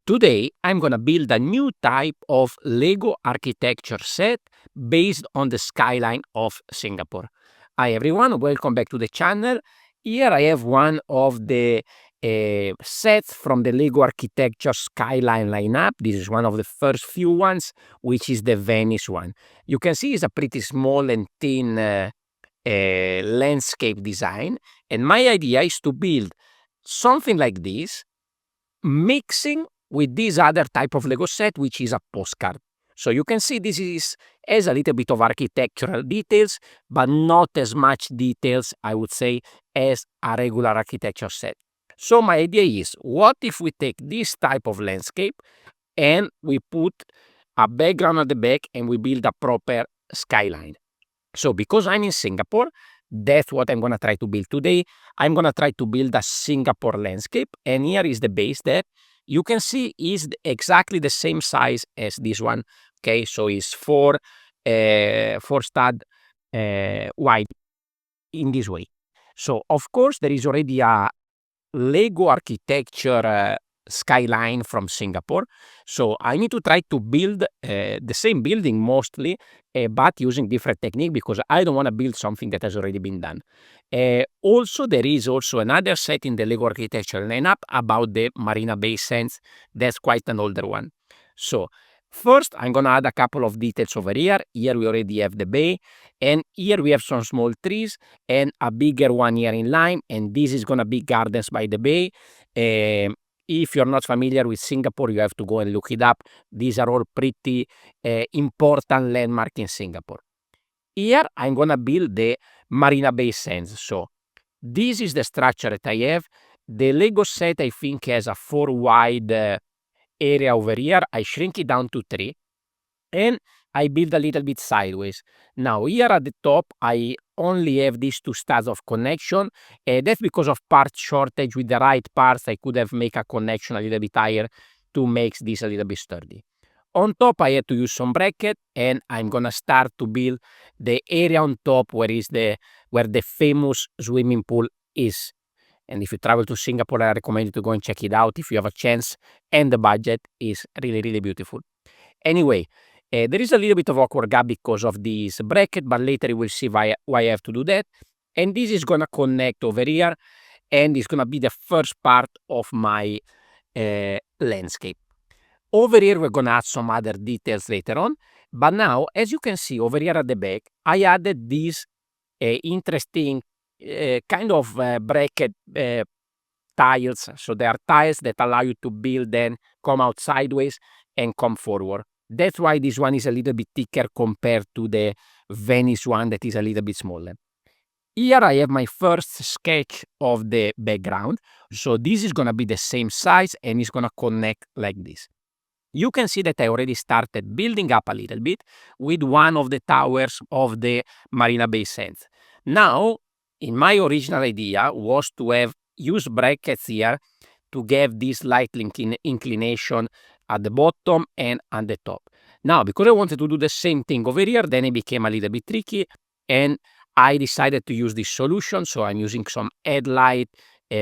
Today, I'm going to build a new type of Lego architecture set based on the skyline of Singapore. Hi everyone, welcome back to the channel. Here I have one of the sets from the Lego architecture skyline lineup. This is one of the first few ones, which is the Venice one. You can see it's a pretty small and thin landscape design. And my idea is to build something like this, mixing with this other type of Lego set, which is a postcard. So you can see this has a little bit of architectural details, but not as much details, I would say, as a regular architecture set. So my idea is, what if we take this type of landscape and we put a background at the back and we build a proper skyline? So because I'm in Singapore, that's what I'm going to try to build today. I'm going to try to build a Singapore landscape. And here is the base that you can see is exactly the same size as this one. Okay, so it's four stud wide in this way. So of course there is already a Lego architecture skyline from Singapore. So I need to try to build the same building mostly, but using different technique, because I don't want to build something that has already been done. Also, there is also another set in the Lego architecture lineup about the Marina Bay Sands. That's quite an older one. So first, I'm going to add a couple of details over here. Here we already have the bay, and here we have some small trees and a bigger one here in lime, and this is going to be Gardens by the Bay. If you're not familiar with Singapore, you have to go and look it up. These are all pretty important landmarks in Singapore. Here, I'm going to build the Marina Bay Sands. So this is the structure that I have. The Lego set, I think, has a 4 wide area over here. I shrink it down to 3 and I build a little bit sideways. Now here at the top I only have these 2 studs of connection, and that's because of part shortage. With the right parts I could have make a connection a little bit higher to make this a little bit sturdy. On top I had to use some bracket, and I'm gonna start to build the area on top where the famous swimming pool is. And if you travel to Singapore, I recommend you to go and check it out if you have a chance, and the budget is really, really beautiful. Anyway, there is a little bit of awkward gap because of this bracket, but later you will see why I have to do that. And this is going to connect over here, and it's going to be the first part of my landscape. Over here, we're going to add some other details later on. But now, as you can see over here at the back, I added these interesting kind of bracket tiles. So they are tiles that allow you to build, then come out sideways and come forward. That's why this one is a little bit thicker compared to the Venice one that is a little bit smaller. Here I have my first sketch of the background. So this is going to be the same size and it's going to connect like this. You can see that I already started building up a little bit with one of the towers of the Marina Bay Sands. Now, in my original idea was to have used brackets here to give this slight inclination at the bottom and at the top. Now, because I wanted to do the same thing over here, then it became a little bit tricky, and I decided to use this solution. So I'm using some headlight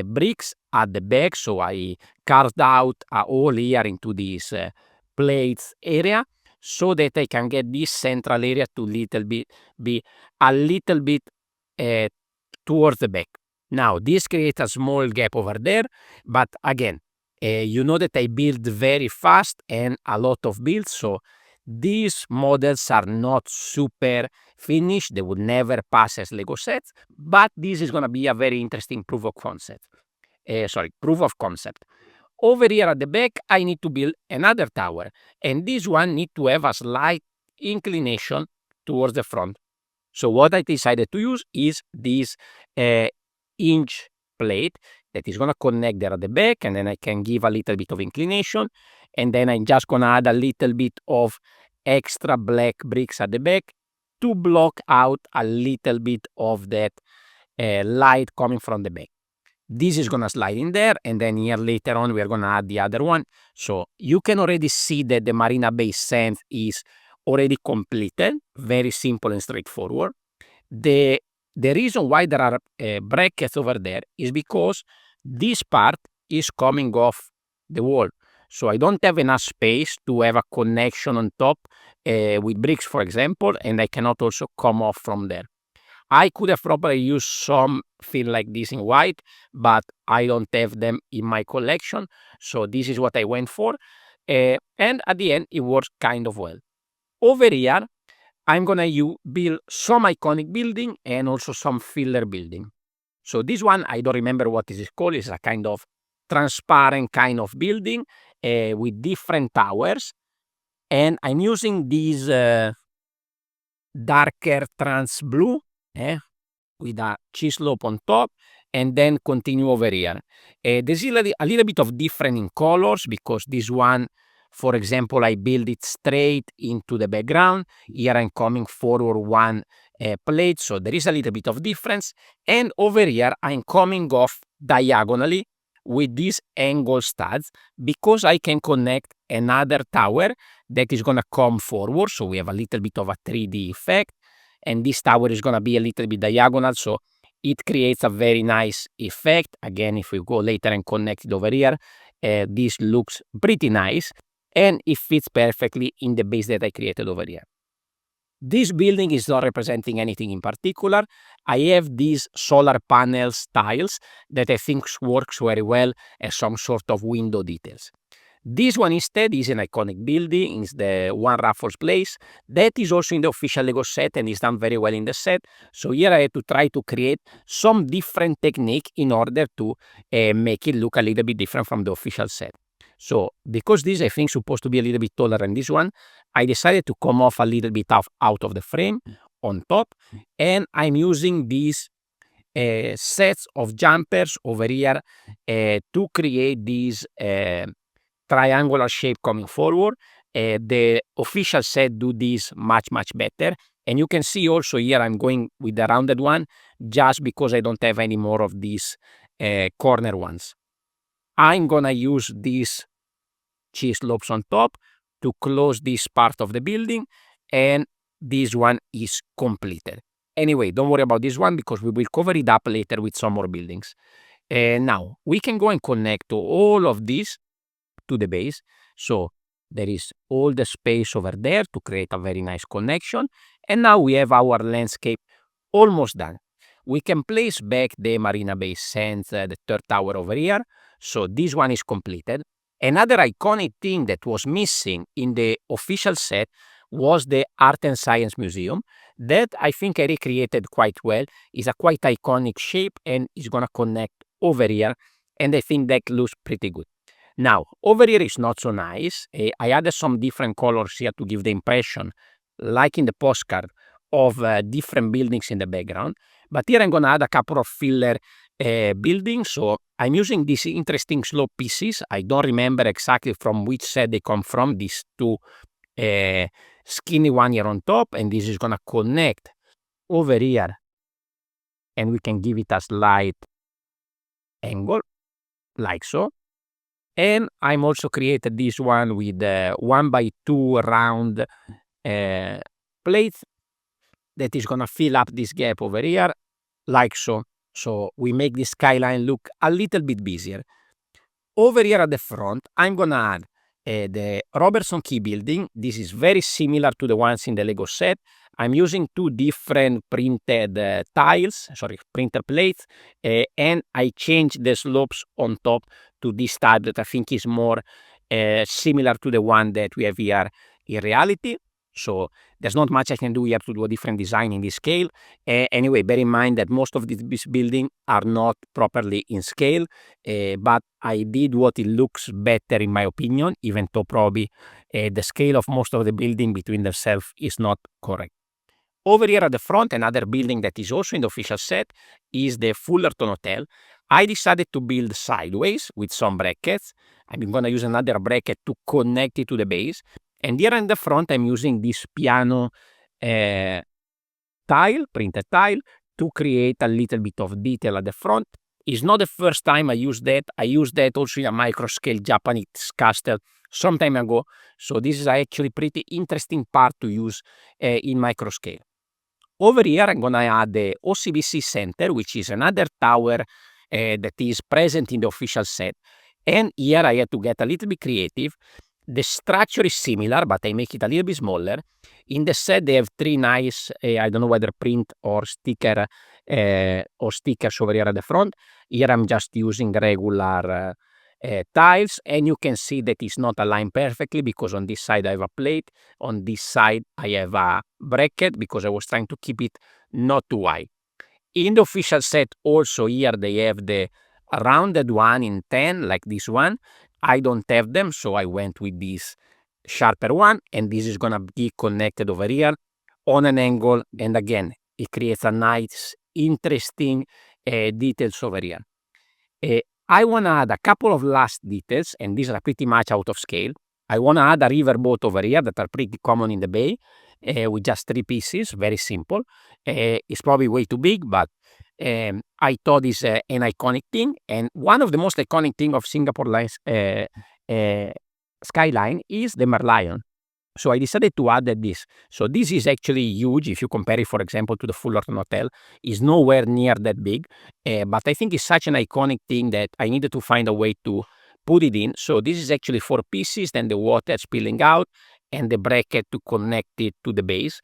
bricks at the back. So I carved out a hole here into this plates area, so that I can get this central area to be a little bit towards the back. Now, this creates a small gap over there, but again, you know that I build very fast and a lot of builds, so these models are not super finished. They would never pass as Lego sets, but this is going to be a very interesting proof of concept. Over here at the back, I need to build another tower, and this one need to have a slight inclination towards the front. So what I decided to use is this hinge plate that is going to connect there at the back, and then I can give a little bit of inclination, and then I'm just going to add a little bit of extra black bricks at the back to block out a little bit of that light coming from the back. This is going to slide in there, and then here later on we are going to add the other one. So you can already see that the Marina Bay Sands is already completed, very simple and straightforward. The reason why there are brackets over there is because this part is coming off the wall. So I don't have enough space to have a connection on top with bricks, for example, and I cannot also come off from there. I could have probably used something like this in white, but I don't have them in my collection. So this is what I went for. And at the end, it works kind of well. Over here, I'm gonna build some iconic building and also some filler building. So this one, I don't remember what this is called. It's a kind of transparent kind of building with different towers. And I'm using this darker trans blue with a C-slope on top, and then continue over here. There's a little bit of different in colors because this one, for example, I build it straight into the background. Here I'm coming forward one plate, so there is a little bit of difference. And over here I'm coming off diagonally with these angle studs because I can connect another tower that is gonna come forward, so we have a little bit of a 3D effect. And this tower is gonna be a little bit diagonal, so it creates a very nice effect. Again, if we go later and connect it over here, this looks pretty nice, and it fits perfectly in the base that I created over here. This building is not representing anything in particular. I have these solar panels tiles that I think works very well as some sort of window details. This one instead is an iconic building. It's the One Raffles Place. That is also in the official Lego set and is done very well in the set. So here I had to try to create some different technique in order to make it look a little bit different from the official set. So because this I think is supposed to be a little bit taller than this one, I decided to come off a little bit out of the frame on top, and I'm using these sets of jumpers over here to create these triangular shape coming forward. The official set do this much better, and you can see also here I'm going with the rounded one just because I don't have any more of these corner ones. I'm gonna use these C-slopes on top to close this part of the building, and this one is completed. Anyway, don't worry about this one because we will cover it up later with some more buildings. Now we can go and connect to all of this to the base. So there is all the space over there to create a very nice connection, and now we have our landscape almost done. We can place back the Marina Bay Sands, the third tower over here. So this one is completed. Another iconic thing that was missing in the official set was the Art and Science Museum. That I think I recreated quite well. It's a quite iconic shape and is gonna connect over here, and I think that looks pretty good. Now, over here is not so nice. I added some different colors here to give the impression, like in the postcard, of different buildings in the background. But here I'm gonna add a couple of filler buildings. So I'm using these interesting slope pieces. I don't remember exactly from which set they come from, these two skinny one here on top, and this is gonna connect over here, and we can give it a slight angle, like so. And I'm also created this one with 1x2 round plates that is gonna fill up this gap over here, like so. So we make the skyline look a little bit busier. Over here at the front, I'm gonna add the Robertson Quay building. This is very similar to the ones in the Lego set. I'm using two different printed printer plates, and I changed the slopes on top to this type that I think is more similar to the one that we have here in reality. So there's not much I can do here to do a different design in this scale. Anyway, bear in mind that most of these buildings are not properly in scale, but I did what it looks better in my opinion, even though probably the scale of most of the building between themselves is not correct. Over here at the front, another building that is also in the official set is the Fullerton Hotel. I decided to build sideways with some brackets. I'm gonna use another bracket to connect it to the base. And here in the front, I'm using this piano printed tile, to create a little bit of detail at the front. It's not the first time I use that. I used that also in a microscale Japanese castle some time ago. So this is actually pretty interesting part to use in microscale. Over here, I'm gonna add the OCBC Center, which is another tower that is present in the official set. And here I had to get a little bit creative. The structure is similar, but I make it a little bit smaller. In the set, they have three nice, I don't know whether print or stickers over here at the front. Here I'm just using regular tiles, and you can see that it's not aligned perfectly because on this side I have a plate, on this side I have a bracket because I was trying to keep it not too high. In the official set also here they have the rounded one in 10 like this one. I don't have them, so I went with this sharper one, and this is gonna be connected over here on an angle, and again it creates a nice interesting details over here. I wanna add a couple of last details, and these are pretty much out of scale. I wanna add a river boat over here that are pretty common in the bay with just 3 pieces, very simple. It's probably way too big, but I thought it's an iconic thing, and one of the most iconic thing of Singapore skyline is the Merlion. So I decided to add this. So this is actually huge if you compare it, for example, to the Fullerton Hotel. It's nowhere near that big, but I think it's such an iconic thing that I needed to find a way to put it in. So this is actually 4 pieces, then the water spilling out, and the bracket to connect it to the base.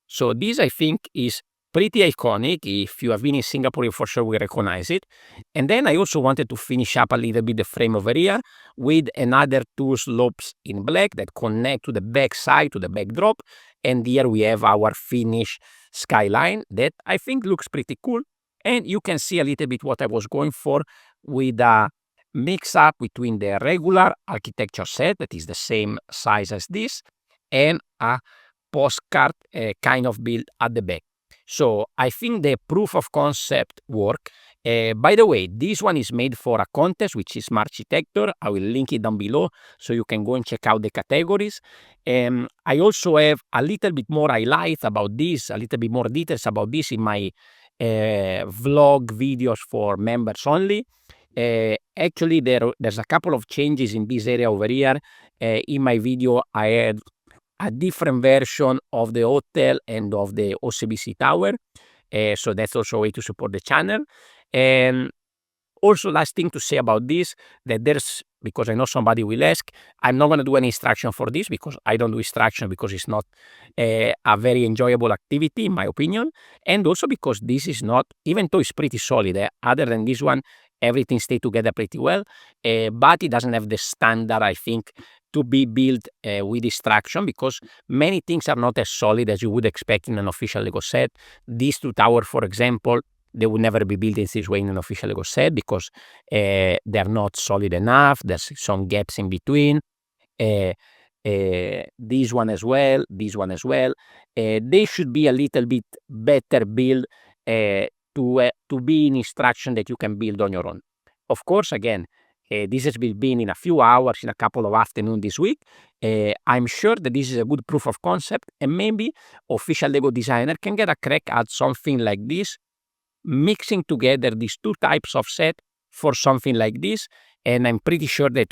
So this I think is pretty iconic. If you have been in Singapore, you for sure will recognize it. And then I also wanted to finish up a little bit the frame over here with another 2 slopes in black that connect to the back side, to the backdrop. And here we have our finished skyline that I think looks pretty cool. And you can see a little bit what I was going for with a mix up between the regular architecture set that is the same size as this and a postcard kind of build at the back. So I think the proof of concept work. By the way, this one is made for a contest, which is Marchitecture. I will link it down below so you can go and check out the categories. I also have a little bit more highlights about this, a little bit more details about this in my vlog videos for members only. Actually, there's a couple of changes in this area over here. In my video, I had a different version of the hotel and of the OCBC tower. So that's also a way to support the channel. And also last thing to say about this, that there's, because I know somebody will ask, I'm not going to do any instruction for this because I don't do instruction because it's not a very enjoyable activity in my opinion. And also because this is not, even though it's pretty solid, other than this one, everything stay together pretty well, but it doesn't have the standard, I think, to be built with instruction because many things are not as solid as you would expect in an official Lego set. These 2 towers, for example, they would never be built in this way in an official Lego set because they're not solid enough. There's some gaps in between. This one as well, this one as well. They should be a little bit better built to be in instruction that you can build on your own. Of course, again, this has been in a few hours, in a couple of afternoons this week. I'm sure that this is a good proof of concept, and maybe official Lego designer can get a crack at something like this, mixing together these 2 types of set for something like this. And I'm pretty sure that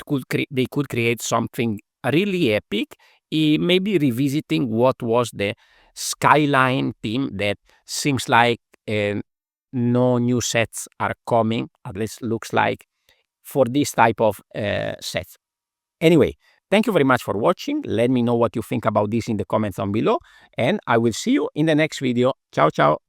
they could create something really epic, maybe revisiting what was the skyline theme that seems like no new sets are coming, at least looks like, for this type of sets. Anyway, thank you very much for watching. Let me know what you think about this in the comments down below, and I will see you in the next video. Ciao, ciao.